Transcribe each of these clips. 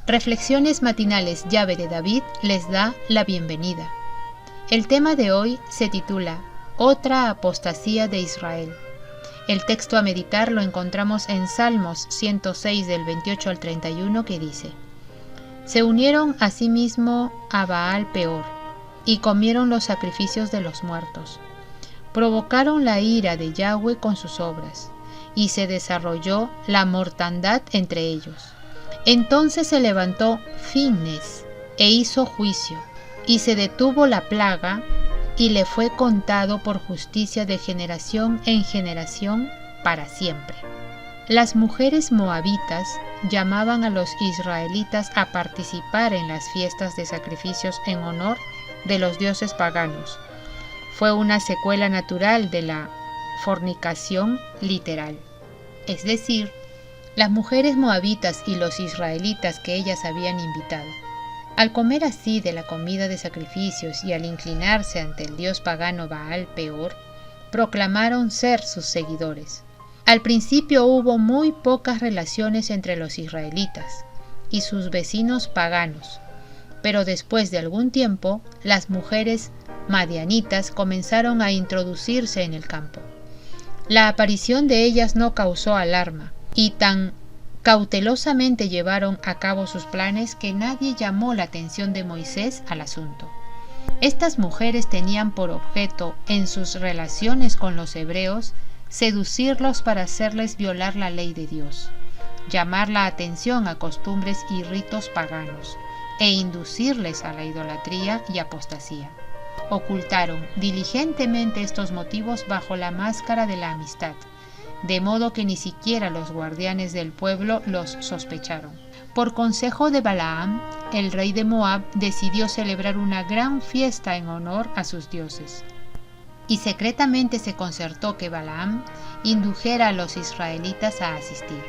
Reflexiones matinales Llave de David les da la bienvenida. El tema de hoy se titula Otra apostasía de Israel. El texto a meditar lo encontramos en Salmos 106 del 28 al 31 que dice: Se unieron asimismo a Baal Peor y comieron los sacrificios de los muertos. Provocaron la ira de Yahweh con sus obras y se desarrolló la mortandad entre ellos. Entonces se levantó Finnes e hizo juicio, y se detuvo la plaga, y le fue contado por justicia de generación en generación para siempre. Las mujeres moabitas llamaban a los israelitas a participar en las fiestas de sacrificios en honor de los dioses paganos. Fue una secuela natural de la fornicación literal, es decir, las mujeres moabitas y los israelitas que ellas habían invitado. Al comer así de la comida de sacrificios y al inclinarse ante el dios pagano Baal Peor, proclamaron ser sus seguidores. Al principio hubo muy pocas relaciones entre los israelitas y sus vecinos paganos, pero después de algún tiempo, las mujeres madianitas comenzaron a introducirse en el campo. La aparición de ellas no causó alarma, y tan cautelosamente llevaron a cabo sus planes que nadie llamó la atención de Moisés al asunto. Estas mujeres tenían por objeto, en sus relaciones con los hebreos, seducirlos para hacerles violar la ley de Dios, llamar la atención a costumbres y ritos paganos, e inducirles a la idolatría y apostasía. Ocultaron diligentemente estos motivos bajo la máscara de la amistad, de modo que ni siquiera los guardianes del pueblo los sospecharon. Por consejo de Balaam, el rey de Moab decidió celebrar una gran fiesta en honor a sus dioses. Y secretamente se concertó que Balaam indujera a los israelitas a asistir.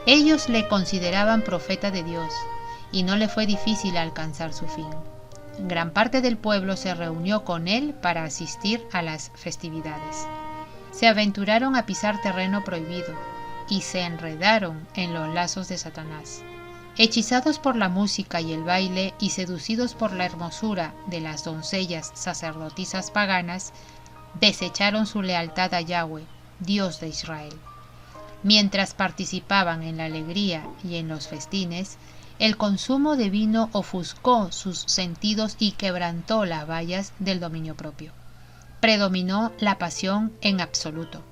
Ellos le consideraban profeta de Dios, y no le fue difícil alcanzar su fin. Gran parte del pueblo se reunió con él para asistir a las festividades. Se aventuraron a pisar terreno prohibido y se enredaron en los lazos de Satanás. Hechizados por la música y el baile y seducidos por la hermosura de las doncellas sacerdotisas paganas, desecharon su lealtad a Yahweh, Dios de Israel. Mientras participaban en la alegría y en los festines, el consumo de vino ofuscó sus sentidos y quebrantó las vallas del dominio propio. Predominó la pasión en absoluto,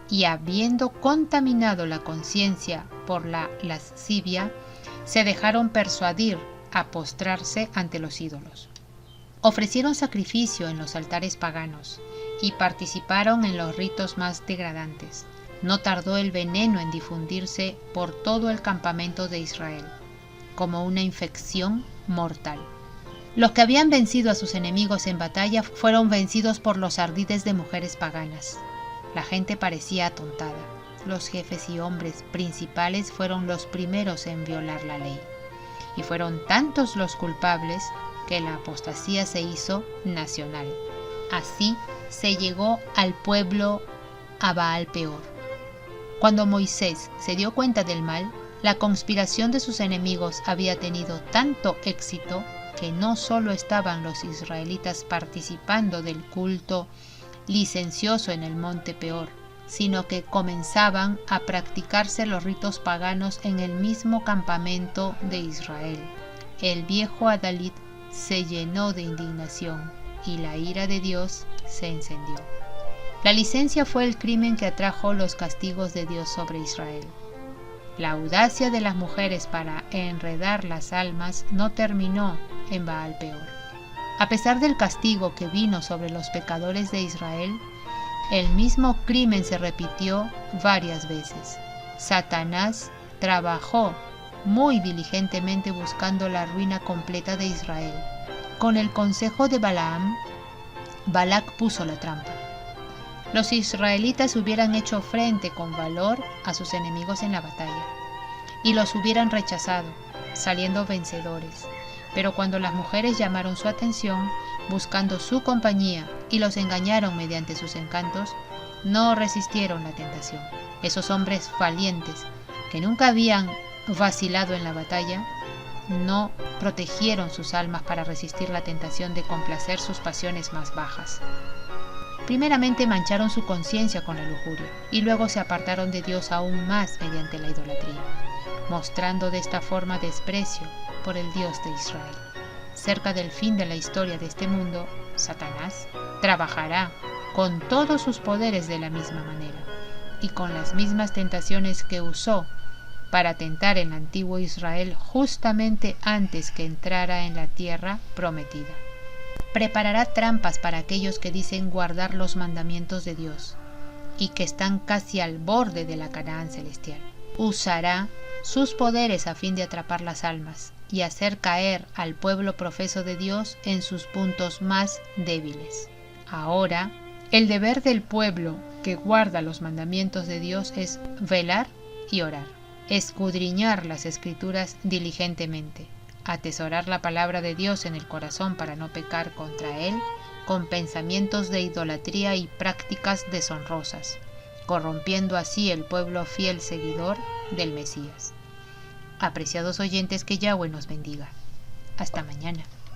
y habiendo contaminado la conciencia por la lascivia, se dejaron persuadir a postrarse ante los ídolos. Ofrecieron sacrificio en los altares paganos y participaron en los ritos más degradantes. No tardó el veneno en difundirse por todo el campamento de Israel, como una infección mortal. Los que habían vencido a sus enemigos en batalla fueron vencidos por los ardides de mujeres paganas. La gente parecía atontada. Los jefes y hombres principales fueron los primeros en violar la ley. Y fueron tantos los culpables que la apostasía se hizo nacional. Así se llegó al pueblo a Baal Peor. Cuando Moisés se dio cuenta del mal, la conspiración de sus enemigos había tenido tanto éxito que no solo estaban los israelitas participando del culto licencioso en el monte Peor, sino que comenzaban a practicarse los ritos paganos en el mismo campamento de Israel. El viejo Adalid se llenó de indignación y la ira de Dios se encendió. La licencia fue el crimen que atrajo los castigos de Dios sobre Israel. La audacia de las mujeres para enredar las almas no terminó en Baal Peor. A pesar del castigo que vino sobre los pecadores de Israel, el mismo crimen se repitió varias veces. Satanás trabajó muy diligentemente buscando la ruina completa de Israel. Con el consejo de Balaam, Balac puso la trampa. Los israelitas hubieran hecho frente con valor a sus enemigos en la batalla, y los hubieran rechazado, saliendo vencedores. Pero cuando las mujeres llamaron su atención, buscando su compañía, y los engañaron mediante sus encantos, no resistieron la tentación. Esos hombres valientes, que nunca habían vacilado en la batalla, no protegieron sus almas para resistir la tentación de complacer sus pasiones más bajas. Primeramente mancharon su conciencia con la lujuria y luego se apartaron de Dios aún más mediante la idolatría, mostrando de esta forma desprecio por el Dios de Israel. Cerca del fin de la historia de este mundo, Satanás trabajará con todos sus poderes de la misma manera y con las mismas tentaciones que usó para tentar el antiguo Israel justamente antes que entrara en la tierra prometida. Preparará trampas para aquellos que dicen guardar los mandamientos de Dios y que están casi al borde de la Canaán celestial. Usará sus poderes a fin de atrapar las almas y hacer caer al pueblo profeso de Dios en sus puntos más débiles. Ahora, el deber del pueblo que guarda los mandamientos de Dios es velar y orar, escudriñar las Escrituras diligentemente, atesorar la palabra de Dios en el corazón para no pecar contra Él con pensamientos de idolatría y prácticas deshonrosas, corrompiendo así el pueblo fiel seguidor del Mesías. Apreciados oyentes, que Yahweh nos bendiga. Hasta mañana.